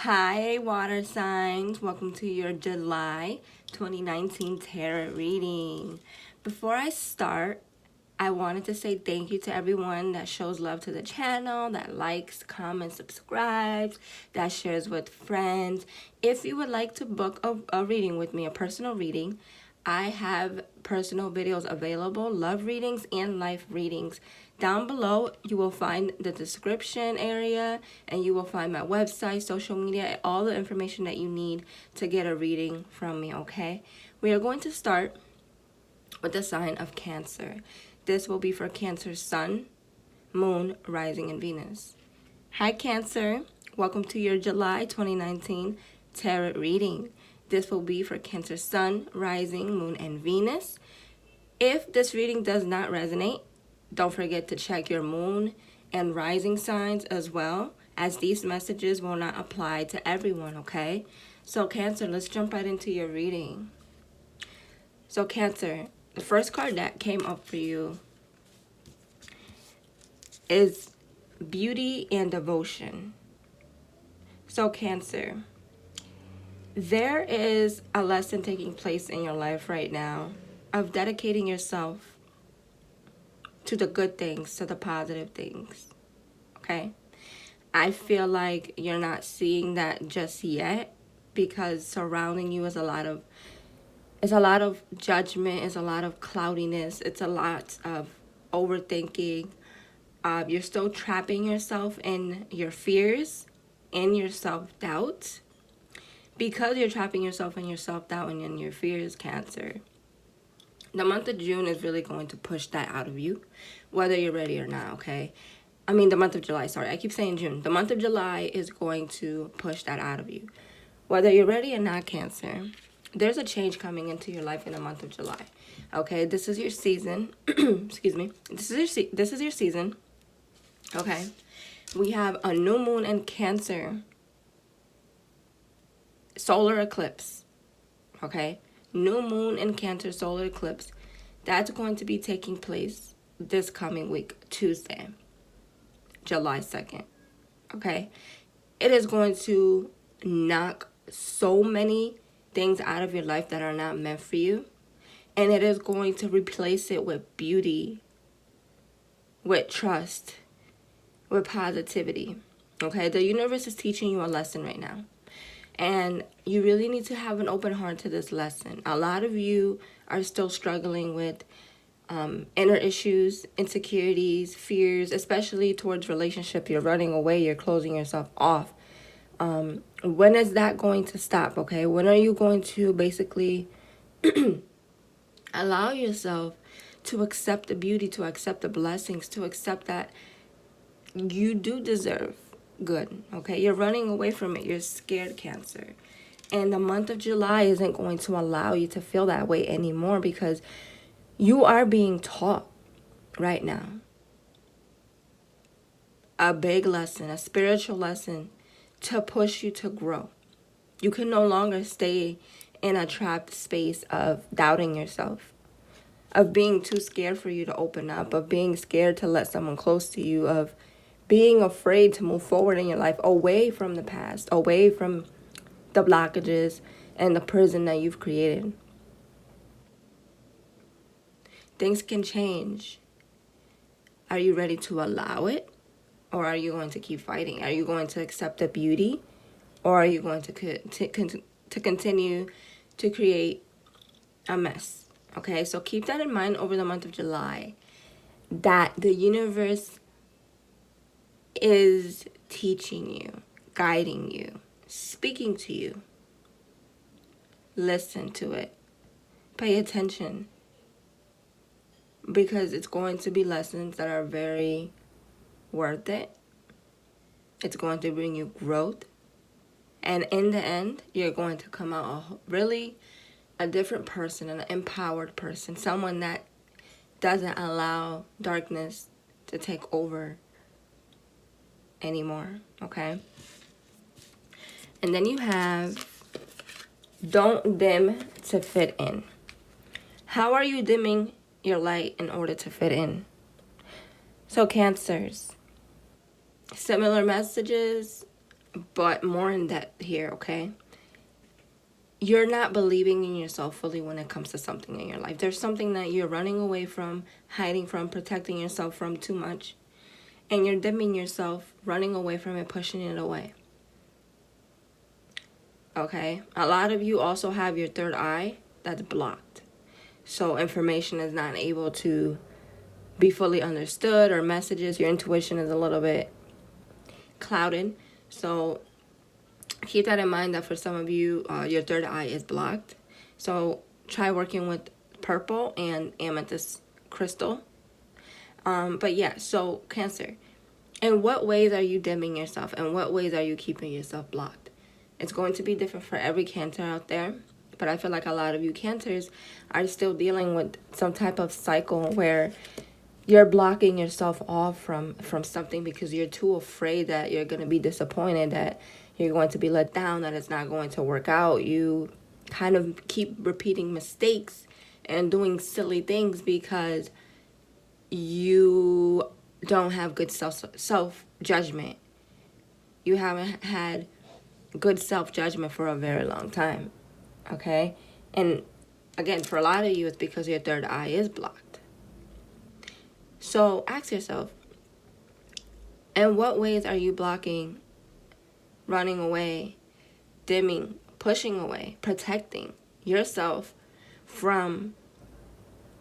Hi, water signs. Welcome to your July 2019 tarot reading. Before I start, I wanted to say thank you to everyone that shows love to the channel, that likes, comments, subscribes, that shares with friends. If you would like to book a reading with me, a personal reading, I have personal videos available, love readings and life readings. Down below, you will find the description area and you will find my website, social media, all the information that you need to get a reading from me, okay? We are going to start with the sign of Cancer. This will be for Cancer Sun, Moon, Rising, and Venus. Hi, Cancer. Welcome to your July 2019 tarot reading. This will be for Cancer Sun, Rising, Moon, and Venus. If this reading does not resonate, don't forget to check your Moon and Rising signs as well, as these messages will not apply to everyone, okay? So, Cancer, let's jump right into your reading. So, Cancer, the first card that came up for you is Beauty and Devotion. So, Cancer, there is a lesson taking place in your life right now of dedicating yourself to the good things, to the positive things, okay? I feel like you're not seeing that just yet because surrounding you is a lot of judgment, it's a lot of cloudiness, it's a lot of overthinking. You're still trapping yourself in your fears, in your self-doubt. Because you're trapping yourself in your self-doubt and in your fears, Cancer, the month of June is really going to push that out of you, whether you're ready or not, okay? I mean, the month of July, sorry. I keep saying June. The month of July is going to push that out of you. Whether you're ready or not, Cancer, there's a change coming into your life in the month of July, okay? This is your season. Excuse me. This is your season, okay? We have a new moon in Cancer, solar eclipse, okay? New moon in Cancer, solar eclipse. That's going to be taking place this coming week, Tuesday, July 2nd, okay? It is going to knock so many things out of your life that are not meant for you. And it is going to replace it with beauty, with trust, with positivity, okay? The universe is teaching you a lesson right now. And you really need to have an open heart to this lesson. A lot of you are still struggling with inner issues, insecurities, fears, especially towards relationship. You're running away. You're closing yourself off. When is that going to stop, okay? When are you going to basically allow yourself to accept the beauty, to accept the blessings, to accept that you do deserve good, okay? You're running away from it. You're scared, Cancer. And the month of July isn't going to allow you to feel that way anymore because you are being taught right now a big lesson, a spiritual lesson to push you to grow. You can no longer stay in a trapped space of doubting yourself, of being too scared for you to open up, of being scared to let someone close to you, of being afraid to move forward in your life away from the past, away from the blockages and the prison that you've created. Things can change. Are you ready to allow it? Or are you going to keep fighting? Are you going to accept the beauty? Or are you going to continue to create a mess? Okay, so keep that in mind over the month of July. That the universe is teaching you, guiding you, speaking to you. Listen to it. Pay attention. Because it's going to be lessons that are very worth it. It's going to bring you growth. And in the end, you're going to come out really a different person, an empowered person. Someone that doesn't allow darkness to take over anymore, okay? And then you have don't dim to fit in. How are you dimming your light in order to fit in? So, Cancers, similar messages but more in depth here, okay? You're not believing in yourself fully when it comes to something in your life. There's something that you're running away from, hiding from, protecting yourself from too much. And you're dimming yourself, running away from it, pushing it away. Okay? A lot of you also have your third eye that's blocked. So information is not able to be fully understood, or messages, your intuition is a little bit clouded. So keep that in mind, that for some of you, your third eye is blocked. So try working with purple and amethyst crystal. But yeah, so Cancer, in what ways are you dimming yourself? In what ways are you keeping yourself blocked? It's going to be different for every Cancer out there. But I feel like a lot of you Cancers are still dealing with some type of cycle where you're blocking yourself off from something because you're too afraid that you're going to be disappointed, that you're going to be let down, that it's not going to work out. You kind of keep repeating mistakes and doing silly things because you don't have good self-judgment. You haven't had good self-judgment for a very long time, okay? And again, for a lot of you, it's because your third eye is blocked. So ask yourself, in what ways are you blocking, running away, dimming, pushing away, protecting yourself from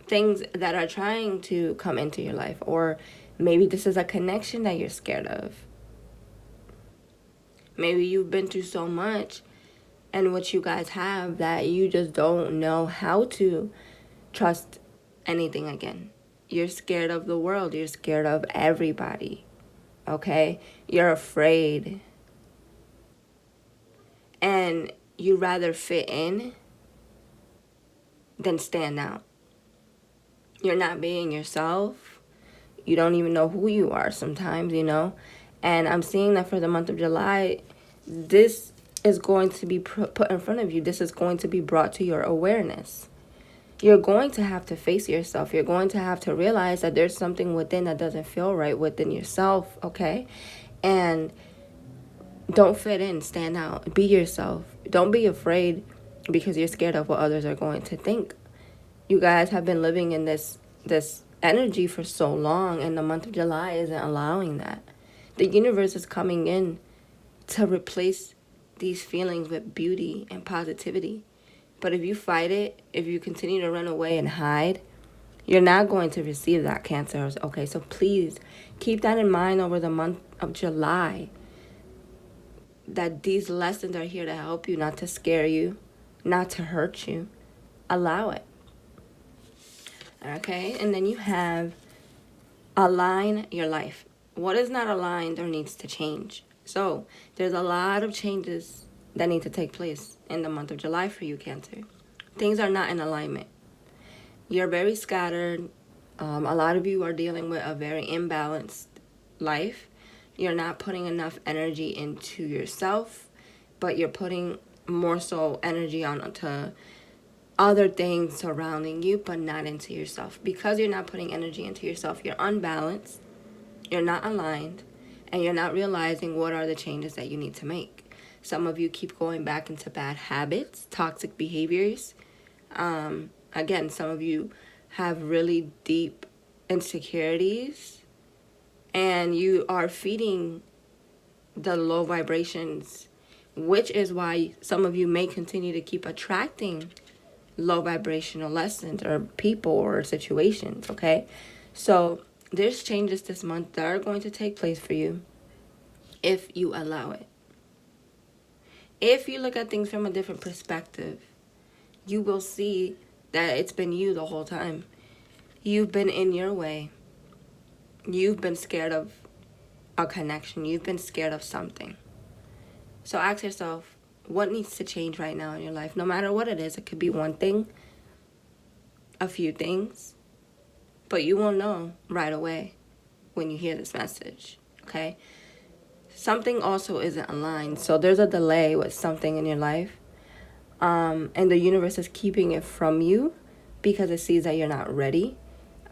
things that are trying to come into your life? Or maybe this is a connection that you're scared of. Maybe you've been through so much and what you guys have that you just don't know how to trust anything again. You're scared of the world. You're scared of everybody. Okay? You're afraid. And you rather fit in than stand out. You're not being yourself. You don't even know who you are sometimes, you know. And I'm seeing that for the month of July, this is going to be put in front of you. This is going to be brought to your awareness. You're going to have to face yourself. You're going to have to realize that there's something within that doesn't feel right within yourself, okay? And don't fit in, stand out, be yourself. Don't be afraid because you're scared of what others are going to think. You guys have been living in this energy for so long, and the month of July isn't allowing that. The universe is coming in to replace these feelings with beauty and positivity. But if you fight it, if you continue to run away and hide, you're not going to receive that, Cancers. Okay, so please keep that in mind over the month of July, that these lessons are here to help you, not to scare you, not to hurt you. Allow it. Okay, and then you have align your life. What is not aligned or needs to change? So there's a lot of changes that need to take place in the month of July for you, Cancer. Things are not in alignment. You're very scattered. A lot of you are dealing with a very imbalanced life. You're not putting enough energy into yourself, but you're putting more so energy onto other things surrounding you, but not into yourself. Because you're not putting energy into yourself, you're unbalanced, you're not aligned, and you're not realizing what are the changes that you need to make. Some of you keep going back into bad habits, toxic behaviors. Again, some of you have really deep insecurities, and you are feeding the low vibrations, which is why some of you may continue to keep attracting low vibrational lessons or people or situations, okay? So there's changes this month that are going to take place for you if you allow it. If you look at things from a different perspective, you will see that it's been you the whole time. You've been in your way. You've been scared of a connection. You've been scared of something. So ask yourself, what needs to change right now in your life? No matter what it is, it could be one thing, a few things, but you won't know right away when you hear this message, okay? Something also isn't aligned, so there's a delay with something in your life, and the universe is keeping it from you because it sees that you're not ready.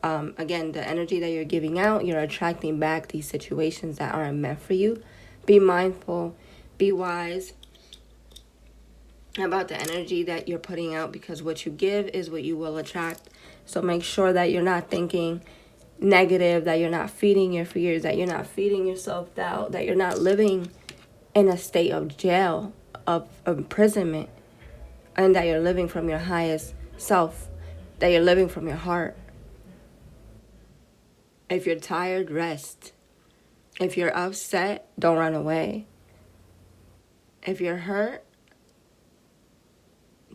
Again, the energy that you're giving out, you're attracting back these situations that aren't meant for you. Be mindful. Be wise about the energy that you're putting out, because what you give is what you will attract. So make sure that you're not thinking negative, that you're not feeding your fears, that you're not feeding your self-doubt, that you're not living in a state of jail, of imprisonment, and that you're living from your highest self, that you're living from your heart. If you're tired, rest. If you're upset, don't run away. If you're hurt,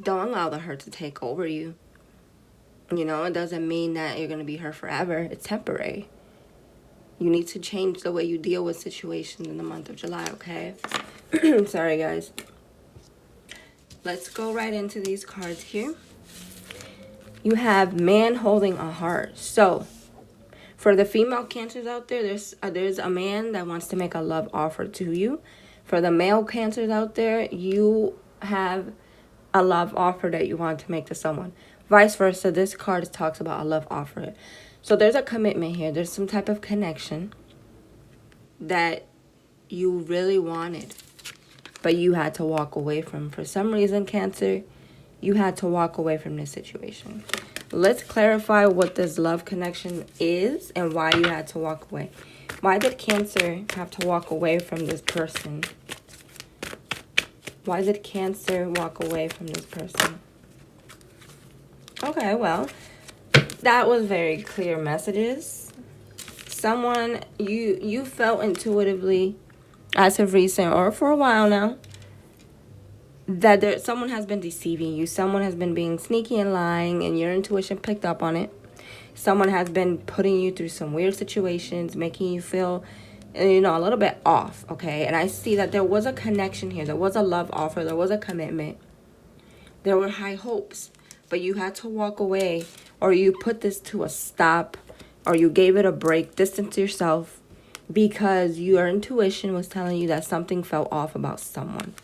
don't allow the hurt to take over you. You know, it doesn't mean that you're going to be hurt forever. It's temporary. You need to change the way you deal with situations in the month of July, okay? Sorry, guys. Let's go right into these cards here. You have man holding a heart. So, for the female Cancers out there, there's a man that wants to make a love offer to you. For the male Cancers out there, you have a love offer that you want to make to someone. Vice versa, this card talks about a love offer. So there's a commitment here. There's some type of connection that you really wanted, but you had to walk away from. For some reason, Cancer, you had to walk away from this situation. Let's clarify what this love connection is and why you had to walk away. Why did Cancer have to walk away from this person? Why did Cancer walk away from this person? Okay, well, that was very clear messages. Someone you felt intuitively, as of recent or for a while now, that someone has been deceiving you. Someone has been being sneaky and lying, and your intuition picked up on it. Someone has been putting you through some weird situations, making you feel, you know, a little bit off, okay? And I see that there was a connection here. There was a love offer. There was a commitment. There were high hopes. But you had to walk away, or you put this to a stop, or you gave it a break, distance yourself, because your intuition was telling you that something felt off about someone.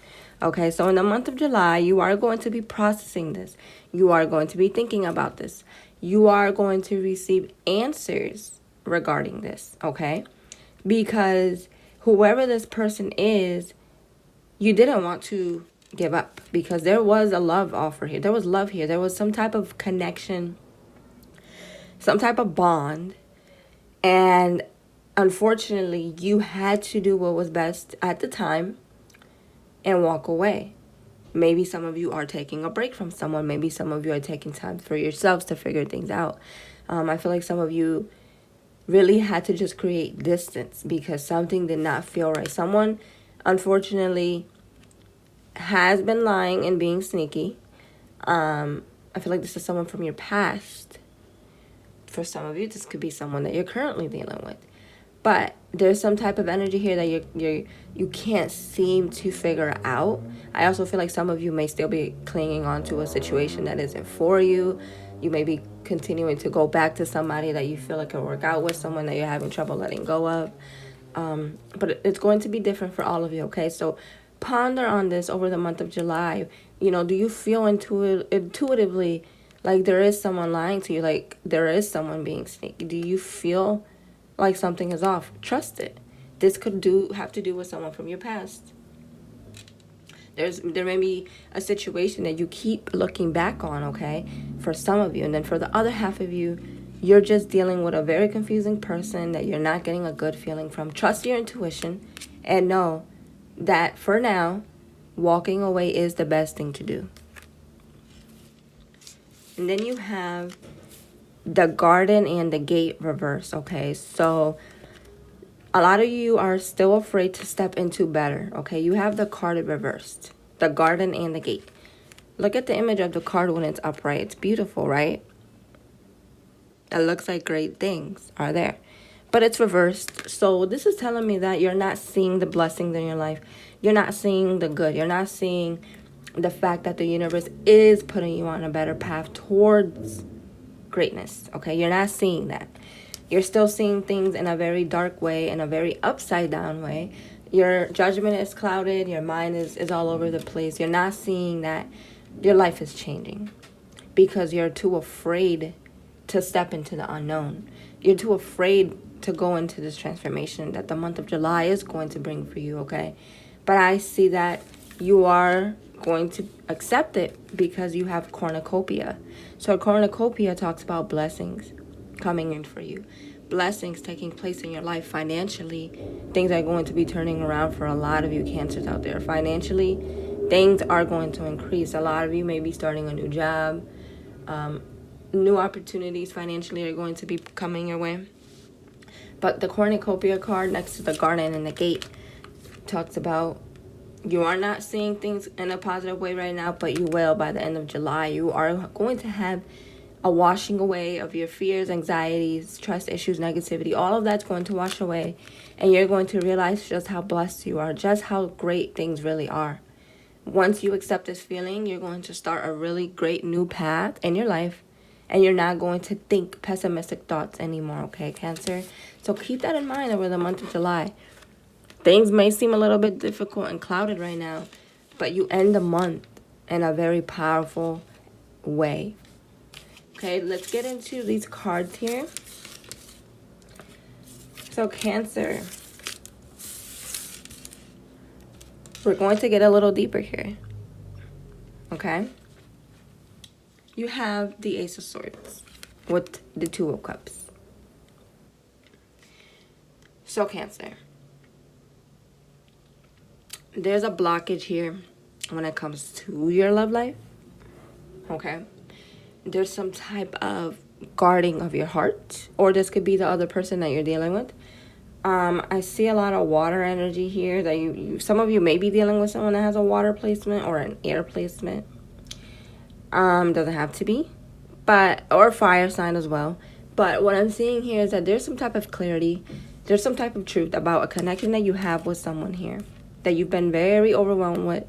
Okay, so in the month of July, you are going to be processing this. You are going to be thinking about this. You are going to receive answers regarding this, okay? Because whoever this person is, you didn't want to give up, because there was a love offer here. There was love here. There was some type of connection, some type of bond. And unfortunately, you had to do what was best at the time and walk away. Maybe some of you are taking a break from someone. Maybe some of you are taking time for yourselves to figure things out. I feel like some of you really had to just create distance because something did not feel right. Someone, unfortunately, has been lying and being sneaky. I feel like this is someone from your past. For some of you, this could be someone that you're currently dealing with. But there's some type of energy here that you can't seem to figure out. I also feel like some of you may still be clinging on to a situation that isn't for you. You may be continuing to go back to somebody that you feel like can work out with, someone that you're having trouble letting go of. But it's going to be different for all of you, okay? So ponder on this over the month of July. You know, do you feel intuitively like there is someone lying to you, like there is someone being sneaky? Do you feel like something is off? Trust it. This could have to do with someone from your past. There may be a situation that you keep looking back on, okay, for some of you. And then for the other half of you, you're just dealing with a very confusing person that you're not getting a good feeling from. Trust your intuition and know that for now, walking away is the best thing to do. And then you have the garden and the gate reverse, okay? So a lot of you are still afraid to step into better, okay? You have the card reversed, the garden and the gate. Look at the image of the card when it's upright. It's beautiful, right? It looks like great things are there. But it's reversed. So this is telling me that you're not seeing the blessings in your life. You're not seeing the good. You're not seeing the fact that the universe is putting you on a better path towards greatness, okay? You're not seeing that. You're still seeing things in a very dark way, in a very upside down way. Your judgment is clouded. Your mind is all over the place. You're not seeing that your life is changing because you're too afraid to step into the unknown. You're too afraid to go into this transformation that the month of July is going to bring for you, okay? But I see that you are going to accept it because you have cornucopia. So cornucopia talks about blessings coming in for you. Blessings taking place in your life financially. Things are going to be turning around for a lot of you Cancers out there. Financially, things are going to increase. A lot of you may be starting a new job. New opportunities financially are going to be coming your way. But the cornucopia card next to the garden and the gate talks about you are not seeing things in a positive way right now, but you will by the end of July. You are going to have a washing away of your fears, anxieties, trust issues, negativity. All of that's going to wash away. And you're going to realize just how blessed you are, just how great things really are. Once you accept this feeling, you're going to start a really great new path in your life. And you're not going to think pessimistic thoughts anymore, okay, Cancer? So keep that in mind over the month of July. Things may seem a little bit difficult and clouded right now, but you end the month in a very powerful way. Okay, let's get into these cards here. So Cancer, we're going to get a little deeper here. Okay? You have the Ace of Swords with the Two of Cups. So Cancer, there's a blockage here when it comes to your love life. Okay? There's some type of guarding of your heart, or this could be the other person that you're dealing with. I see a lot of water energy here that you some of you may be dealing with someone that has a water placement or an air placement. Doesn't have to be, but or fire sign as well. But what I'm seeing here is that there's some type of clarity, there's some type of truth about a connection that you have with someone here that you've been very overwhelmed with,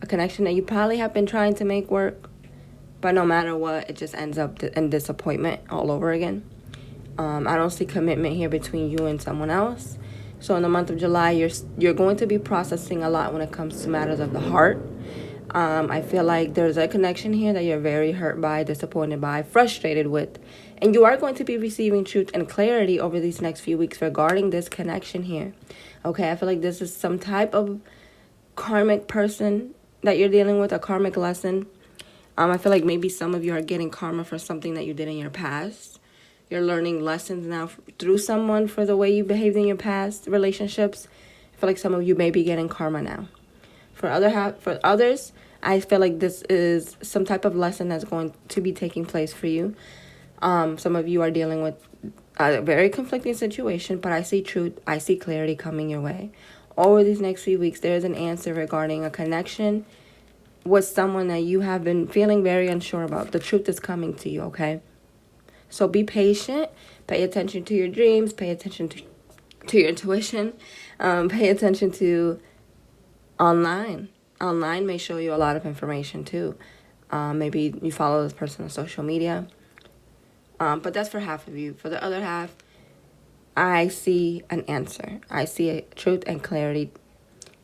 a connection that you probably have been trying to make work. But no matter what, it just ends up in disappointment all over again. I don't see commitment here between you and someone else. So in the month of July, you're going to be processing a lot when it comes to matters of the heart. I feel like there's a connection here that you're very hurt by, disappointed by, frustrated with. And you are going to be receiving truth and clarity over these next few weeks regarding this connection here. Okay, I feel like this is some type of karmic person that you're dealing with, a karmic lesson. I feel like maybe some of you are getting karma for something that you did in your past. You're learning lessons now through someone for the way you behaved in your past relationships. I feel like some of you may be getting karma now. For others, I feel like this is some type of lesson that's going to be taking place for you. Some of you are dealing with a very conflicting situation, but I see truth, I see clarity coming your way. Over these next few weeks, there is an answer regarding a connection with someone that you have been feeling very unsure about. The truth is coming to you, okay? So be patient. Pay attention to your dreams. Pay attention to your intuition. Pay attention to online. Online may show you a lot of information too. Maybe you follow this person on social media. But that's for half of you. For the other half, I see an answer. I see a truth and clarity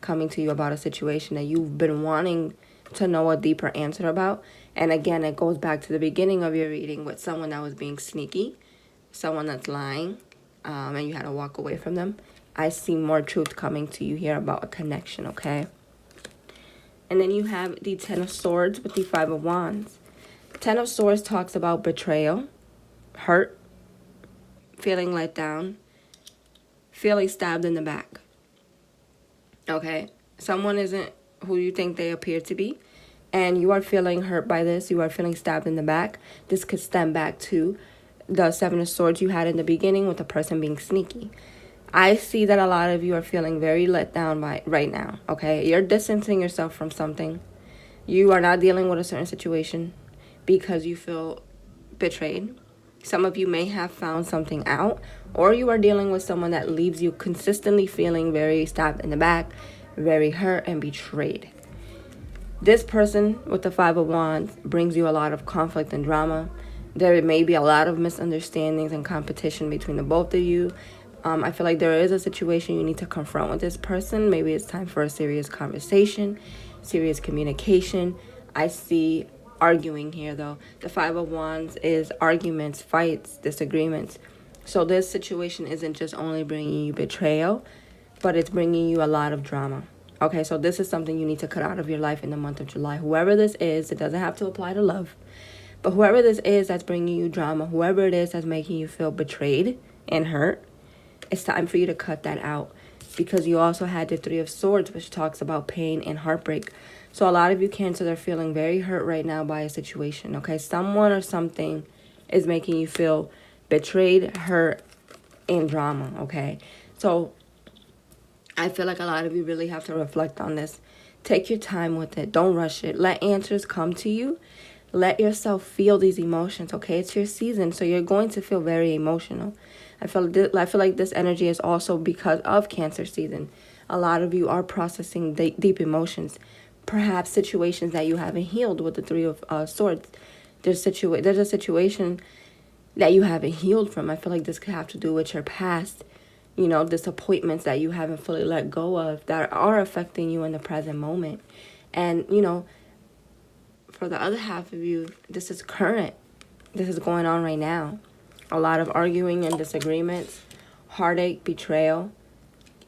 coming to you about a situation that you've been wanting to know a deeper answer about. And again, it goes back to the beginning of your reading with someone that was being sneaky, someone that's lying, and you had to walk away from them. I see more truth coming to you here about a connection, okay? And then you have the Ten of Swords with the Five of Wands. Ten of Swords talks about betrayal, hurt, feeling let down, feeling stabbed in the back. Okay? Someone isn't who you think they appear to be, and you are feeling hurt by this. You are feeling stabbed in the back. This could stem back to the Seven of Swords you had in the beginning with the person being sneaky. I see that a lot of you are feeling very let down by right now, okay? You're distancing yourself from something. You are not dealing with a certain situation because you feel betrayed. Some of you may have found something out, or you are dealing with someone that leaves you consistently feeling very stabbed in the back, very hurt and betrayed. This person with the Five of Wands brings you a lot of conflict and drama. There may be a lot of misunderstandings and competition between the both of you. I feel like there is a situation you need to confront with this person. Maybe it's time for a serious conversation, serious communication. I see arguing here, though. The Five of Wands is arguments, fights, disagreements. So this situation isn't just only bringing you betrayal, but it's bringing you a lot of drama. Okay, so this is something you need to cut out of your life in the month of July. Whoever this is, it doesn't have to apply to love. But whoever this is that's bringing you drama, whoever it is that's making you feel betrayed and hurt, it's time for you to cut that out. Because you also had the Three of Swords, which talks about pain and heartbreak. So a lot of you Cancers are feeling very hurt right now by a situation, okay? Someone or something is making you feel betrayed, hurt, and drama, okay? So I feel like a lot of you really have to reflect on this. Take your time with it. Don't rush it. Let answers come to you. Let yourself feel these emotions, okay? It's your season, so you're going to feel very emotional. I feel like this energy is also because of Cancer season. A lot of you are processing deep emotions. Perhaps situations that you haven't healed with the Three of Swords. There's a situation that you haven't healed from. I feel like this could have to do with your past, disappointments that you haven't fully let go of that are affecting you in the present moment. And, for the other half of you, this is current. This is going on right now. A lot of arguing and disagreements, heartache, betrayal,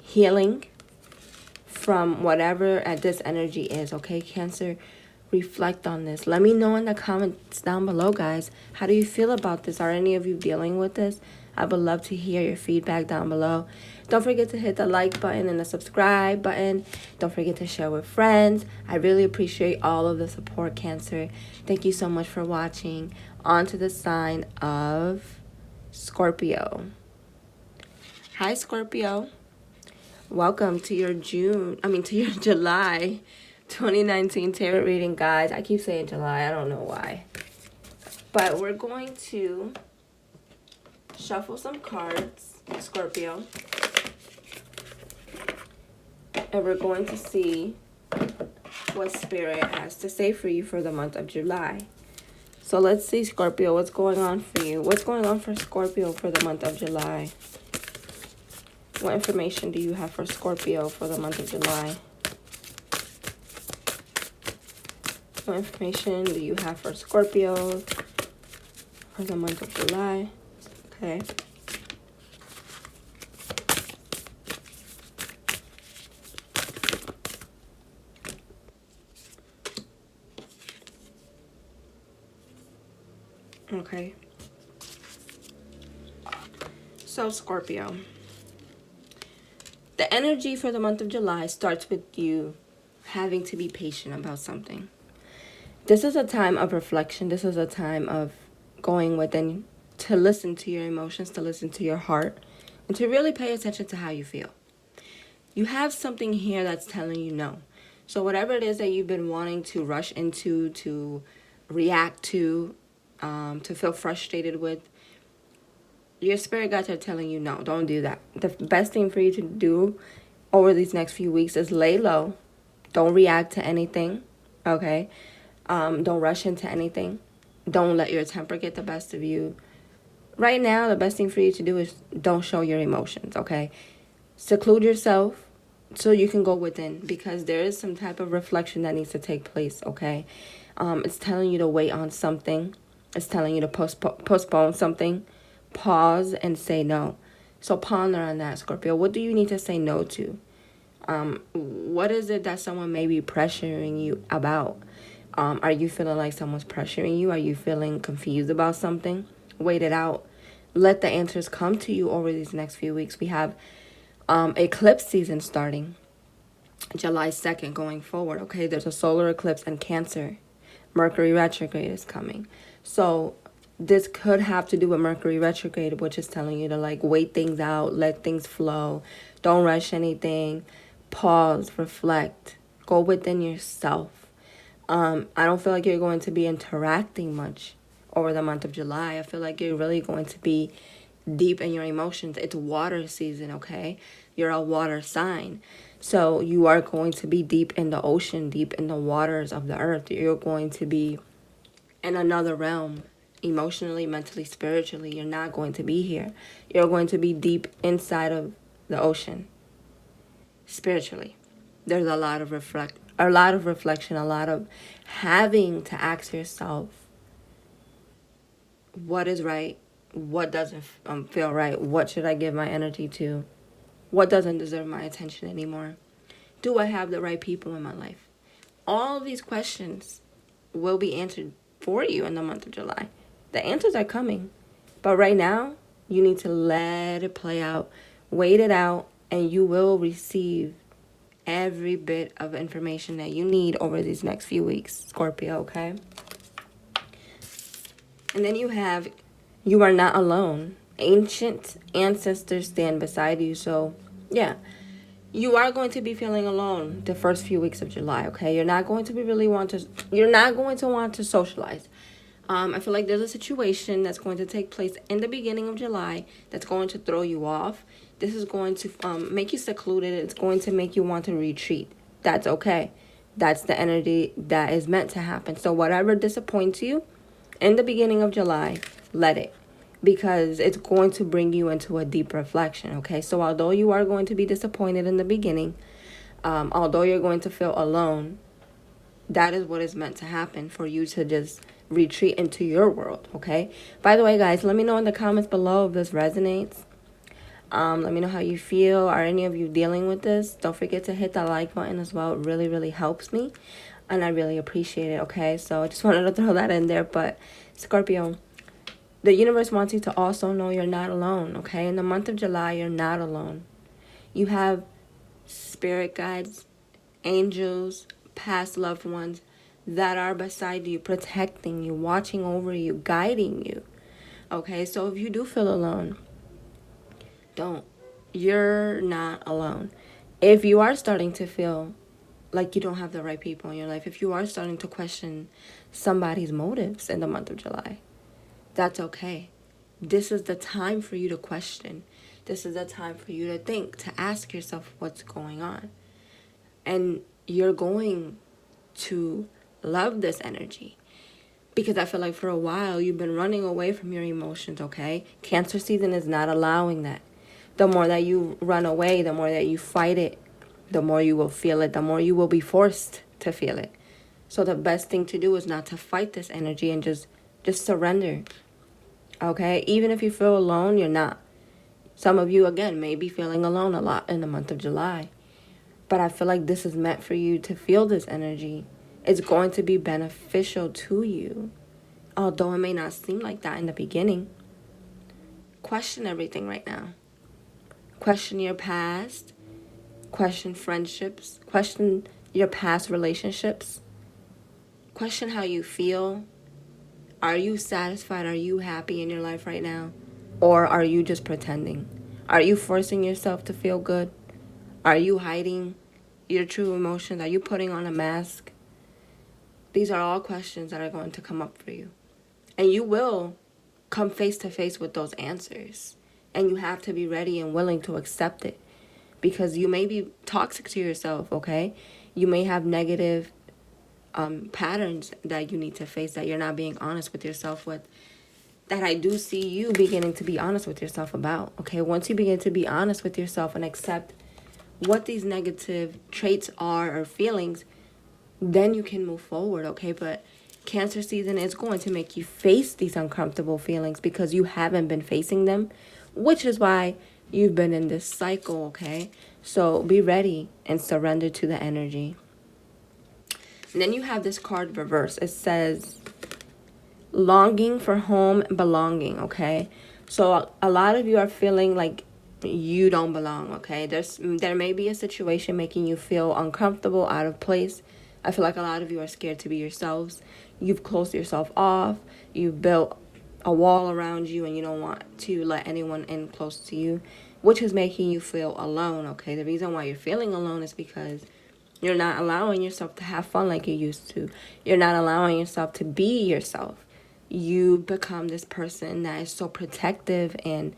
healing from whatever this energy is, okay, Cancer? Reflect on this. Let me know in the comments down below, guys. How do you feel about this? Are any of you dealing with this? I would love to hear your feedback down below. Don't forget to hit the like button and the subscribe button. Don't forget to share with friends. I really appreciate all of the support, Cancer. Thank you so much for watching. On to the sign of Scorpio. Hi, Scorpio. Welcome to your July 2019 tarot reading, guys. I keep saying July. I don't know why. But we're going to shuffle some cards, Scorpio. And we're going to see what Spirit has to say for you for the month of July. So let's see, Scorpio, what's going on for you? What's going on for Scorpio for the month of July? What information do you have for Scorpio for the month of July? What information do you have for Scorpio for the month of July? Okay. Okay. So, Scorpio. The energy for the month of July starts with you having to be patient about something. This is a time of reflection. This is a time of going within to listen to your emotions, to listen to your heart, and to really pay attention to how you feel. You have something here that's telling you no. So whatever it is that you've been wanting to rush into, to react to feel frustrated with, your spirit guides are telling you no, don't do that. The best thing for you to do over these next few weeks is lay low. Don't react to anything, okay? Don't rush into anything. Don't let your temper get the best of you. Right now, the best thing for you to do is don't show your emotions, okay? Seclude yourself so you can go within, because there is some type of reflection that needs to take place, okay? It's telling you to wait on something. It's telling you to postpone something. Pause and say no. So ponder on that, Scorpio. What do you need to say no to? What is it that someone may be pressuring you about? Are you feeling like someone's pressuring you? Are you feeling confused about something? Wait it out. Let the answers come to you over these next few weeks. We have eclipse season starting July 2nd going forward, okay? There's a solar eclipse in Cancer. Mercury retrograde is coming. So this could have to do with Mercury retrograde, which is telling you to wait things out, let things flow. Don't rush anything. Pause, reflect, go within yourself. I don't feel like you're going to be interacting much over the month of July. I feel like you're really going to be deep in your emotions. It's water season, okay? You're a water sign. So you are going to be deep in the ocean, deep in the waters of the earth. You're going to be in another realm, emotionally, mentally, spiritually. You're not going to be here. You're going to be deep inside of the ocean, spiritually. There's a lot of reflection, a lot of having to ask yourself, what is right? What doesn't feel right? What should I give my energy to? What doesn't deserve my attention anymore? Do I have the right people in my life? All of these questions will be answered for you in the month of July. The answers are coming. But right now, you need to let it play out, wait it out, and you will receive every bit of information that you need over these next few weeks, Scorpio, okay? And then you are not alone. Ancient ancestors stand beside you. So, yeah, you are going to be feeling alone the first few weeks of July, okay? You're not going to want to socialize. I feel like there's a situation that's going to take place in the beginning of July that's going to throw you off. This is going to make you secluded. It's going to make you want to retreat. That's okay. That's the energy that is meant to happen. So whatever disappoints you in the beginning of July, let it. Because it's going to bring you into a deep reflection, okay? So although you are going to be disappointed in the beginning, although you're going to feel alone, that is what is meant to happen for you to just retreat into your world, okay? By the way, guys, let me know in the comments below if this resonates. Let me know how you feel. Are any of you dealing with this? Don't forget to hit that like button as well. It really, really helps me, and I really appreciate it, okay? So I just wanted to throw that in there. But Scorpio, the universe wants you to also know you're not alone, okay? In the month of July, you're not alone. You have spirit guides, angels, past loved ones that are beside you, protecting you, watching over you, guiding you. Okay, so if you do feel alone, don't. You're not alone. If you are starting to feel like you don't have the right people in your life, if you are starting to question somebody's motives in the month of July, that's okay. This is the time for you to question. This is the time for you to think, to ask yourself what's going on. And you're going to love this energy, because I feel like for a while you've been running away from your emotions, okay? Cancer season is not allowing that. The more that you run away, the more that you fight it, the more you will feel it, the more you will be forced to feel it. So the best thing to do is not to fight this energy and just surrender, okay? Even if you feel alone, you're not. Some of you, again, may be feeling alone a lot in the month of July. But I feel like this is meant for you to feel this energy. It's going to be beneficial to you, although it may not seem like that in the beginning. Question everything right now. Question your past. Question friendships. Question your past relationships. Question how you feel. Are you satisfied? Are you happy in your life right now? Or are you just pretending? Are you forcing yourself to feel good? Are you hiding your true emotions? Are you putting on a mask? These are all questions that are going to come up for you. And you will come face to face with those answers. And you have to be ready and willing to accept it. Because you may be toxic to yourself, okay? You may have negative patterns that you need to face, that you're not being honest with yourself with. That I do see you beginning to be honest with yourself about, okay? Once you begin to be honest with yourself and accept what these negative traits are or feelings, then you can move forward, okay? But Cancer season is going to make you face these uncomfortable feelings because you haven't been facing them, which is why you've been in this cycle, okay? So be ready and surrender to the energy. And then you have this card reverse. It says longing for home, belonging, okay? So a lot of you are feeling like you don't belong, okay? There may be a situation making you feel uncomfortable, out of place. I feel like a lot of you are scared to be yourselves. You've closed yourself off. You've built a wall around you and you don't want to let anyone in close to you, which is making you feel alone, okay? The reason why you're feeling alone is because you're not allowing yourself to have fun like you used to. You're not allowing yourself to be yourself. You become this person that is so protective and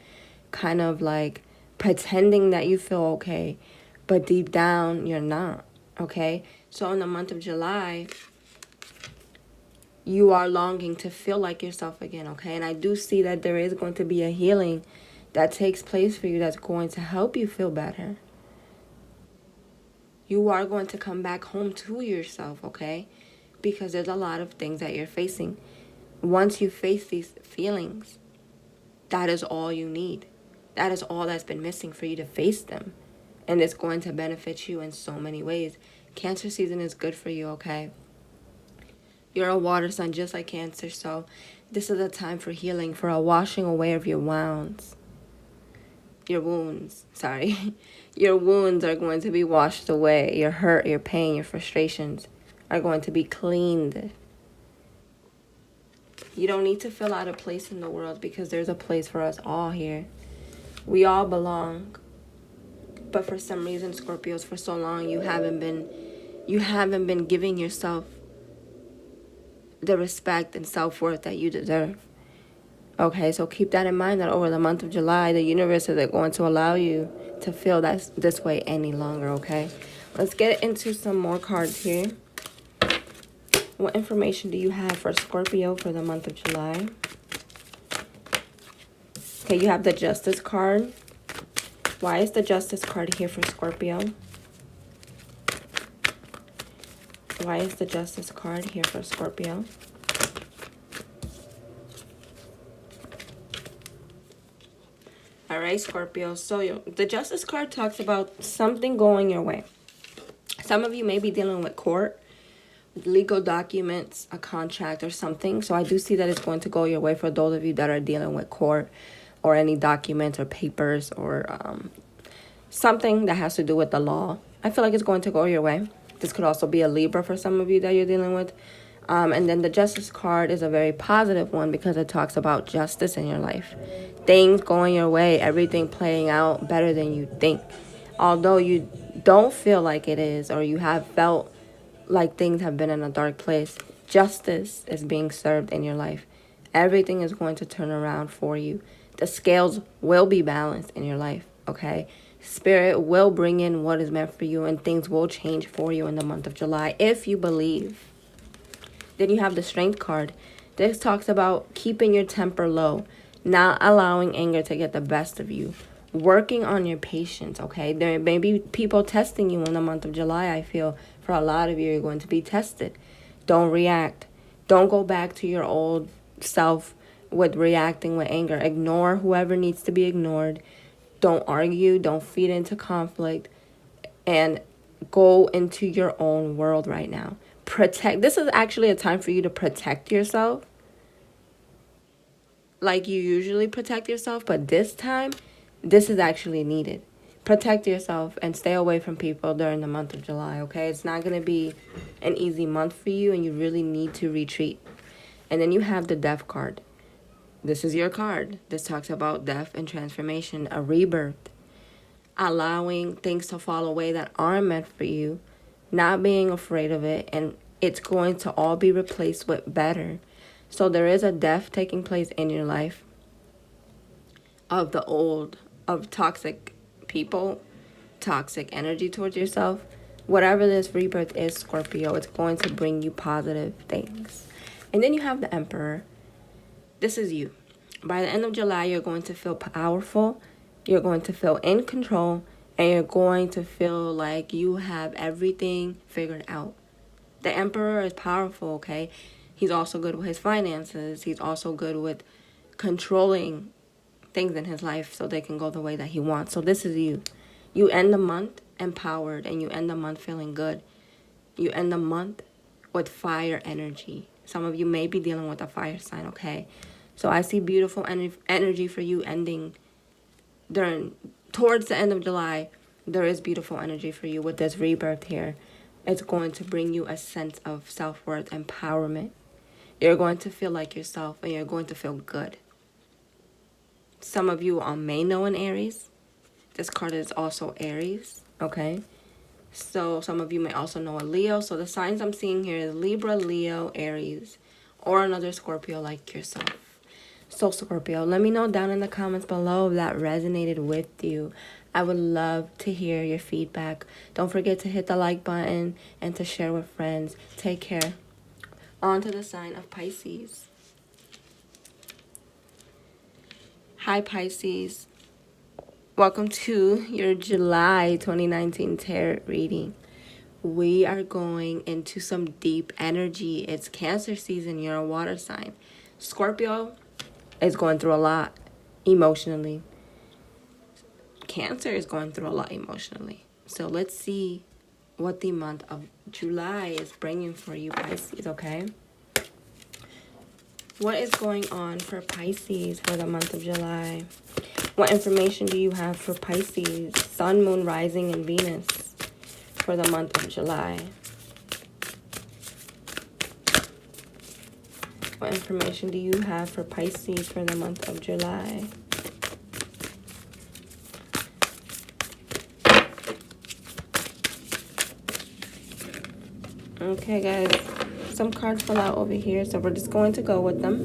kind of like pretending that you feel okay, but deep down you're not, okay? So in the month of July, you are longing to feel like yourself again, okay? And I do see that there is going to be a healing that takes place for you that's going to help you feel better. You are going to come back home to yourself, okay? Because there's a lot of things that you're facing. Once you face these feelings, that is all you need. That is all that's been missing for you to face them. And it's going to benefit you in so many ways. Cancer season is good for you, okay? You're a water sign just like Cancer, so this is a time for healing, for a washing away of your wounds. Your wounds, sorry. Your wounds are going to be washed away. Your hurt, your pain, your frustrations are going to be cleaned. You don't need to fill out a place in the world because there's a place for us all here. We all belong. But for some reason, Scorpios, for so long you haven't been giving yourself the respect and self-worth that you deserve. Okay, so keep that in mind, that over the month of July, the universe isn't going to allow you to feel that this way any longer, okay? Let's get into some more cards here. What information do you have for Scorpio for the month of July? Okay, you have the Justice card. Why is the Justice card here for Scorpio? Why is the Justice card here for Scorpio? All right, Scorpio. So the Justice card talks about something going your way. Some of you may be dealing with court, legal documents, a contract or something. So I do see that it's going to go your way for those of you that are dealing with court or any documents or papers or something that has to do with the law. I feel like it's going to go your way. This could also be a Libra for some of you that you're dealing with. And then the Justice card is a very positive one because it talks about justice in your life. Things going your way, everything playing out better than you think. Although you don't feel like it is, or you have felt like things have been in a dark place, justice is being served in your life. Everything is going to turn around for you. The scales will be balanced in your life, okay? Spirit will bring in what is meant for you, and things will change for you in the month of July if you believe. Then you have the Strength card. This talks about keeping your temper low, not allowing anger to get the best of you, working on your patience, okay? There may be people testing you in the month of July. I feel for a lot of you, you're going to be tested. Don't react. Don't go back to your old self with reacting with anger. Ignore whoever needs to be ignored. Don't argue. Don't feed into conflict. And go into your own world right now. Protect. This is actually a time for you to protect yourself. Like you usually protect yourself, but this time, this is actually needed. Protect yourself and stay away from people during the month of July, okay? It's not going to be an easy month for you, and you really need to retreat. And then you have the Death card. This is your card. This talks about death and transformation, a rebirth, allowing things to fall away that aren't meant for you, not being afraid of it, and it's going to all be replaced with better. So there is a death taking place in your life of the old, of toxic people, toxic energy towards yourself. Whatever this rebirth is, Scorpio, it's going to bring you positive things. And then you have the Emperor. This is you. By the end of July, you're going to feel powerful. You're going to feel in control. And you're going to feel like you have everything figured out. The Emperor is powerful, okay? He's also good with his finances. He's also good with controlling things in his life so they can go the way that he wants. So this is you. You end the month empowered, and you end the month feeling good. You end the month with fire energy. Some of you may be dealing with a fire sign, okay? So I see beautiful energy for you ending towards the end of July. There is beautiful energy for you with this rebirth here. It's going to bring you a sense of self-worth, empowerment. You're going to feel like yourself, and you're going to feel good. Some of you may know an Aries. This card is also Aries, okay? So some of you may also know a Leo. So the signs I'm seeing here is Libra, Leo, Aries, or another Scorpio like yourself. So Scorpio, let me know down in the comments below if that resonated with you. I would love to hear your feedback. Don't forget to hit the like button and to share with friends. Take care. On to the sign of Pisces. Hi, Pisces. Welcome to your July 2019 tarot reading. We are going into some deep energy. It's Cancer season. You're a water sign. Scorpio is going through a lot emotionally. Cancer is going through a lot emotionally. So let's see what the month of July is bringing for you, Pisces, okay? What is going on for Pisces for the month of July? What information do you have for Pisces, Sun, Moon, Rising, and Venus for the month of July? What information do you have for Pisces for the month of July? Okay, guys. Some cards fell out over here, so we're just going to go with them.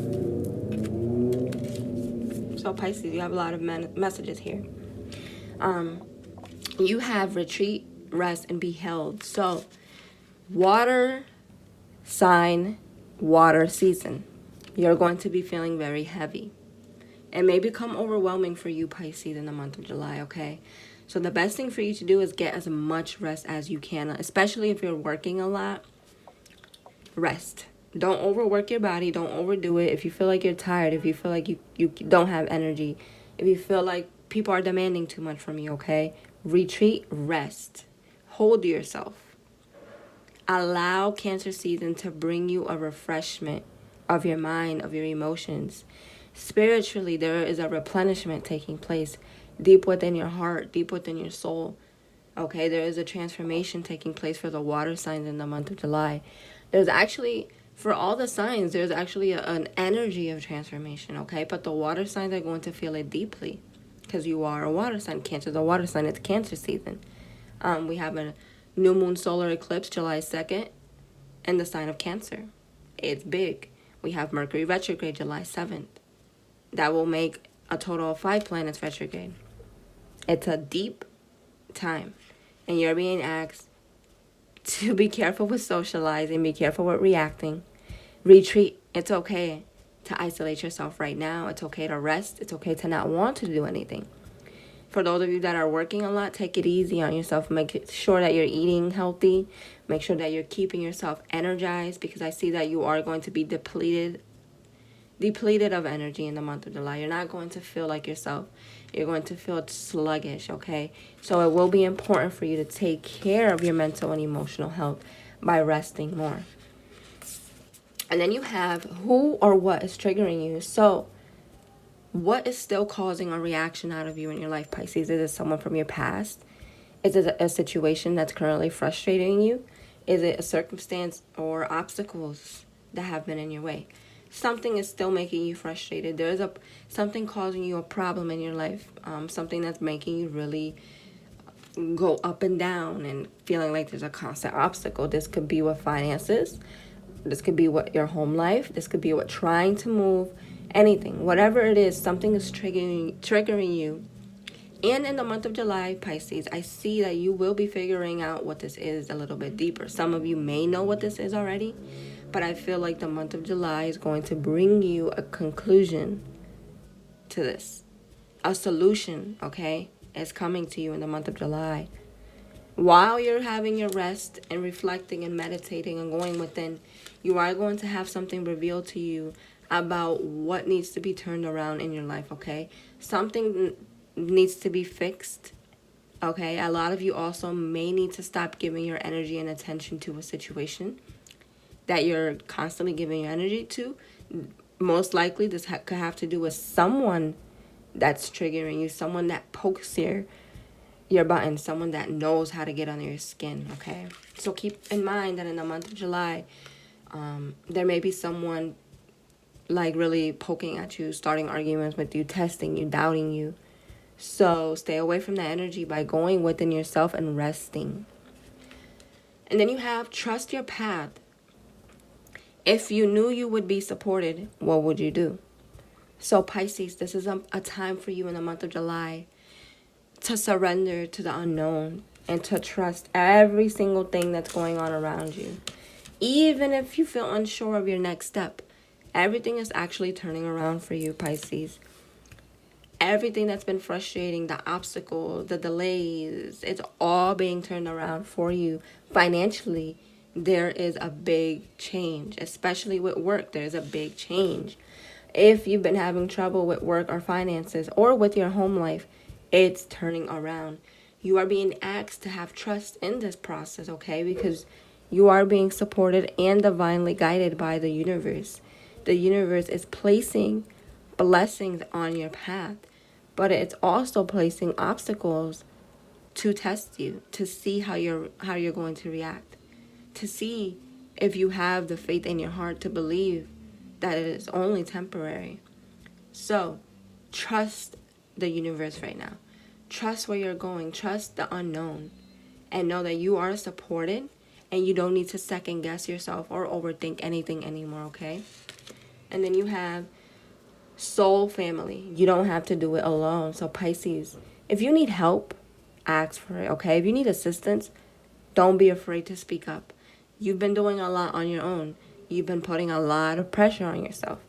So, Pisces, you have a lot of messages here. You have retreat, rest, and be held. So, water sign, water season. You're going to be feeling very heavy. It may become overwhelming for you, Pisces, in the month of July, okay? So the best thing for you to do is get as much rest as you can, especially if you're working a lot. Rest. Don't overwork your body. Don't overdo it. If you feel like you're tired, if you feel like you don't have energy, if you feel like people are demanding too much from you, okay? Retreat, rest. Hold yourself. Allow Cancer season to bring you a refreshment of your mind, of your emotions. Spiritually, there is a replenishment taking place deep within your heart, deep within your soul. Okay, there is a transformation taking place for the water signs in the month of July. There's actually, for all the signs, there's actually an energy of transformation, okay? But the water signs are going to feel it deeply because you are a water sign. Cancer is a water sign. It's Cancer season. We have a new moon solar eclipse July 2nd in the sign of Cancer. It's big. We have Mercury retrograde July 7th. That will make a total of 5 planets retrograde. It's a deep time. And you're being asked to be careful with socializing, be careful with reacting. Retreat. It's okay to isolate yourself right now. It's okay to rest. It's okay to not want to do anything. For those of you that are working a lot, take it easy on yourself. Make sure that you're eating healthy. Make sure that you're keeping yourself energized, because I see that you are going to be depleted of energy in the month of July. You're not going to feel like yourself. You're going to feel sluggish, okay? So it will be important for you to take care of your mental and emotional health by resting more. And then you have who or what is triggering you. So what is still causing a reaction out of you in your life, Pisces? Is it someone from your past? Is it a situation that's currently frustrating you? Is it a circumstance or obstacles that have been in your way? Something is still making you frustrated. There's something causing you a problem in your life. Something that's making you really go up and down and feeling like there's a constant obstacle. This could be with finances. This could be with your home life. This could be with trying to move. Anything. Whatever it is, something is triggering you. And in the month of July, Pisces, I see that you will be figuring out what this is a little bit deeper. Some of you may know what this is already, but I feel like the month of July is going to bring you a conclusion to this. A solution, okay, is coming to you in the month of July. While you're having your rest and reflecting and meditating and going within, you are going to have something revealed to you about what needs to be turned around in your life, okay? Something needs to be fixed, okay? A lot of you also may need to stop giving your energy and attention to a situation that you're constantly giving your energy to. Most likely this could have to do with someone that's triggering you, someone that pokes your button, someone that knows how to get under your skin, okay? So keep in mind that in the month of July, there may be someone like really poking at you, starting arguments with you, testing you, doubting you. So stay away from that energy by going within yourself and resting. And then you have trust your path. If you knew you would be supported, what would you do? So Pisces, this is a time for you in the month of July to surrender to the unknown and to trust every single thing that's going on around you. Even if you feel unsure of your next step, everything is actually turning around for you, Pisces. Everything that's been frustrating, the obstacles, the delays, it's all being turned around for you. Financially, there is a big change, especially with work. There's a big change. If you've been having trouble with work or finances or with your home life, it's turning around. You are being asked to have trust in this process, okay? Because you are being supported and divinely guided by the universe. The universe is placing blessings on your path, but it's also placing obstacles to test you, to see how you're going to react, to see if you have the faith in your heart to believe that it is only temporary. So, trust the universe right now. Trust where you're going. Trust the unknown. And know that you are supported and you don't need to second guess yourself or overthink anything anymore, okay? And then you have soul family. You don't have to do it alone. So Pisces, if you need help, ask for it, okay? If you need assistance, don't be afraid to speak up. You've been doing a lot on your own. You've been putting a lot of pressure on yourself.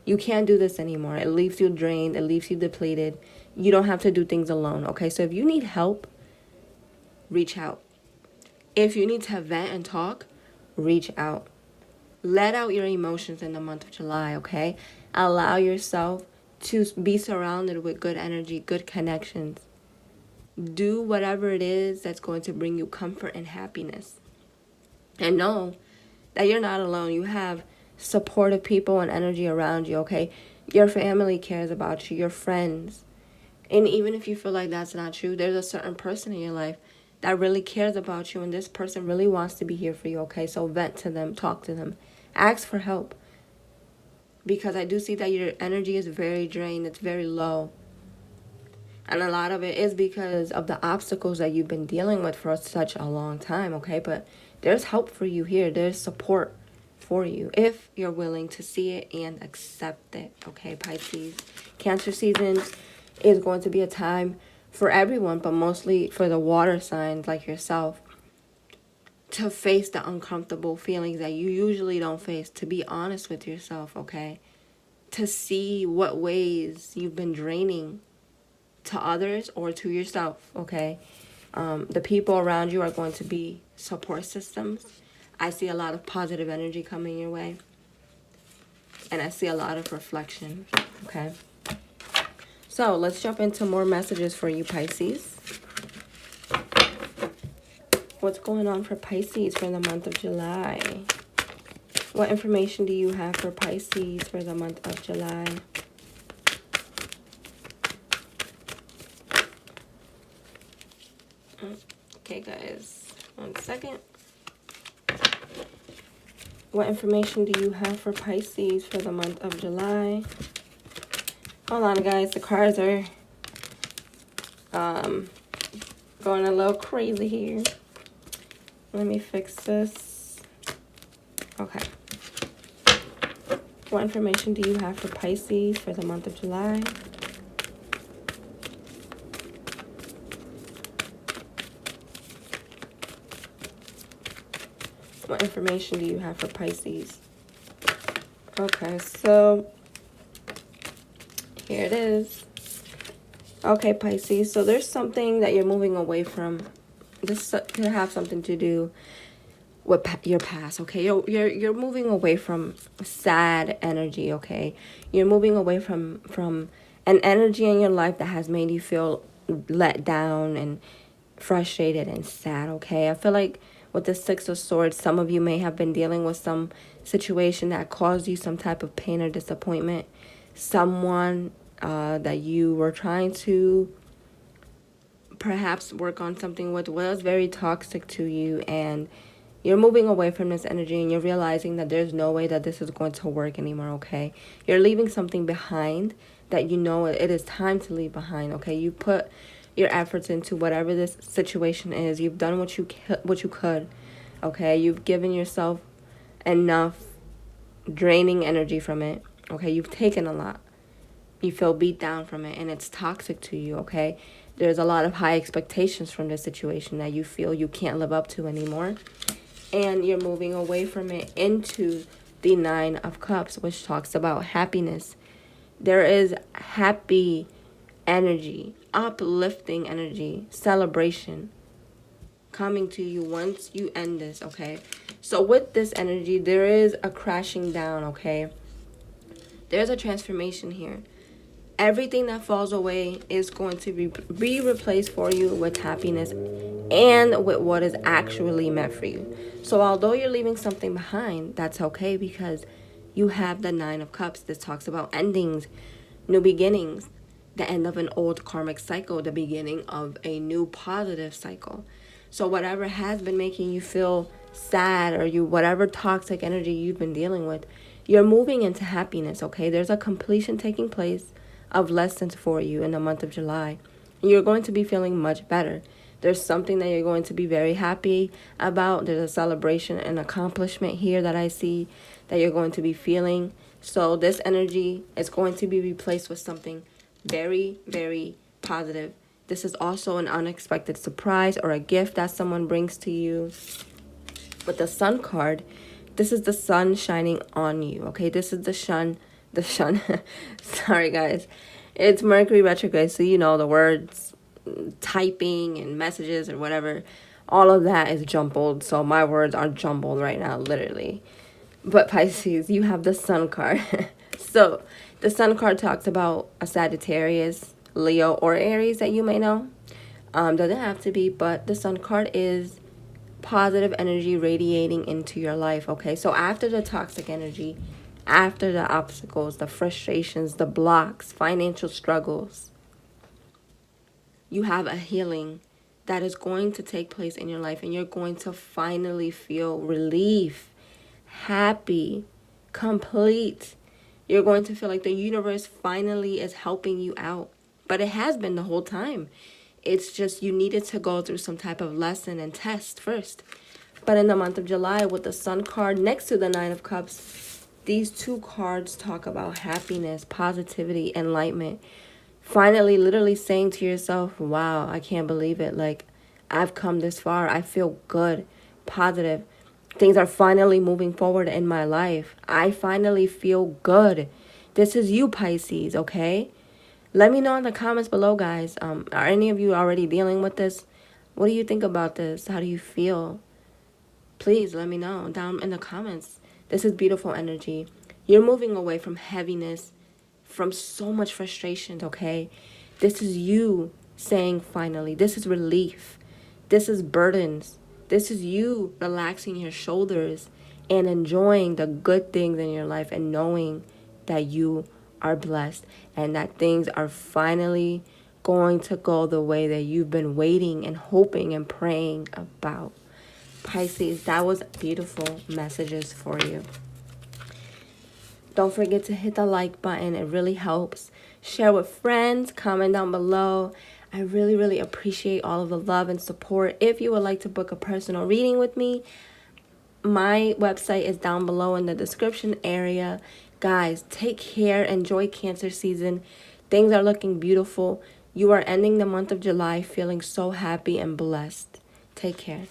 You can't do this anymore. It leaves you drained. It leaves you depleted. You don't have to do things alone, okay? So if you need help, reach out. If you need to vent and talk, reach out. Let out your emotions in the month of July, okay? Allow yourself to be surrounded with good energy, good connections. Do whatever it is that's going to bring you comfort and happiness. And know that you're not alone. You have supportive people and energy around you, okay? Your family cares about you, your friends. And even if you feel like that's not true, there's a certain person in your life that really cares about you, and this person really wants to be here for you, okay? So vent to them, talk to them, ask for help. Because I do see that your energy is very drained, it's very low. And a lot of it is because of the obstacles that you've been dealing with for such a long time, okay? But there's help for you here. There's support for you if you're willing to see it and accept it, okay, Pisces? Cancer season is going to be a time for everyone, but mostly for the water signs like yourself, to face the uncomfortable feelings that you usually don't face, to be honest with yourself, okay? To see what ways you've been draining to others or to yourself, okay? The people around you are going to be support systems. I see a lot of positive energy coming your way. And I see a lot of reflection, okay? So let's jump into more messages for you, Pisces. What's going on for Pisces for the month of July? What information do you have for Pisces for the month of July? Okay, guys, 1 second. What information do you have for Pisces for the month of July? Hold on, guys. The cards are going a little crazy here. Let me fix this. Okay. What information do you have for Pisces for the month of July? What information do you have for Pisces? Okay, so here it is. Okay, Pisces, so there's something that you're moving away from. This could have something to do with your past, okay? You're moving away from sad energy, okay? You're moving away from an energy in your life that has made you feel let down and frustrated and sad, okay? I feel like with the Six of Swords, some of you may have been dealing with some situation that caused you some type of pain or disappointment. Someone that you were trying to perhaps work on something with was very toxic to you, and you're moving away from this energy and you're realizing that there's no way that this is going to work anymore, okay? You're leaving something behind that you know it is time to leave behind, okay? You put your efforts into whatever this situation is. You've done what you could, okay? You've given yourself enough draining energy from it, okay? You've taken a lot. You feel beat down from it, and it's toxic to you, okay? There's a lot of high expectations from this situation that you feel you can't live up to anymore. And you're moving away from it into the Nine of Cups, which talks about happiness. There is happy energy, uplifting energy, celebration coming to you once you end this, okay? So with this energy, there is a crashing down, okay? There's a transformation here. Everything that falls away is going to be replaced for you with happiness and with what is actually meant for you. So although you're leaving something behind, that's okay, because you have the Nine of Cups. This talks about endings, new beginnings, the end of an old karmic cycle, the beginning of a new positive cycle. So whatever has been making you feel sad, or whatever toxic energy you've been dealing with, you're moving into happiness, okay? There's a completion taking place of lessons for you in the month of July. And you're going to be feeling much better. There's something that you're going to be very happy about. There's a celebration and accomplishment here that I see that you're going to be feeling. So this energy is going to be replaced with something very, very positive. This is also an unexpected surprise or a gift that someone brings to you. With the Sun card, this is the sun shining on you, okay? This is the sun. Sorry, guys. It's Mercury retrograde, so you know the words, typing and messages or whatever, all of that is jumbled. So my words are jumbled right now, literally. But Pisces, you have the Sun card. So the Sun card talks about a Sagittarius, Leo, or Aries that you may know. Doesn't have to be, but the Sun card is positive energy radiating into your life, okay? So after the toxic energy, after the obstacles, the frustrations, the blocks, financial struggles, you have a healing that is going to take place in your life, and you're going to finally feel relief, happy, complete. You're going to feel like the universe finally is helping you out. But it has been the whole time. It's just you needed to go through some type of lesson and test first. But in the month of July, with the Sun card next to the Nine of Cups, these two cards talk about happiness, positivity, enlightenment. Finally, literally saying to yourself, wow, I can't believe it. Like, I've come this far. I feel good, positive. Things are finally moving forward in my life. I finally feel good. This is you, Pisces, okay? Let me know in the comments below, guys. Are any of you already dealing with this? What do you think about this? How do you feel? Please let me know down in the comments. This is beautiful energy. You're moving away from heaviness, from so much frustration, okay? This is you saying finally. This is relief. This is burdens. This is you relaxing your shoulders and enjoying the good things in your life and knowing that you are blessed and that things are finally going to go the way that you've been waiting and hoping and praying about. Pisces, that was beautiful messages for you. Don't forget to hit the like button. It really helps. Share with friends. Comment down below. I really, really appreciate all of the love and support. If you would like to book a personal reading with me, my website is down below in the description area. Guys, take care. Enjoy Cancer season. Things are looking beautiful. You are ending the month of July feeling so happy and blessed. Take care.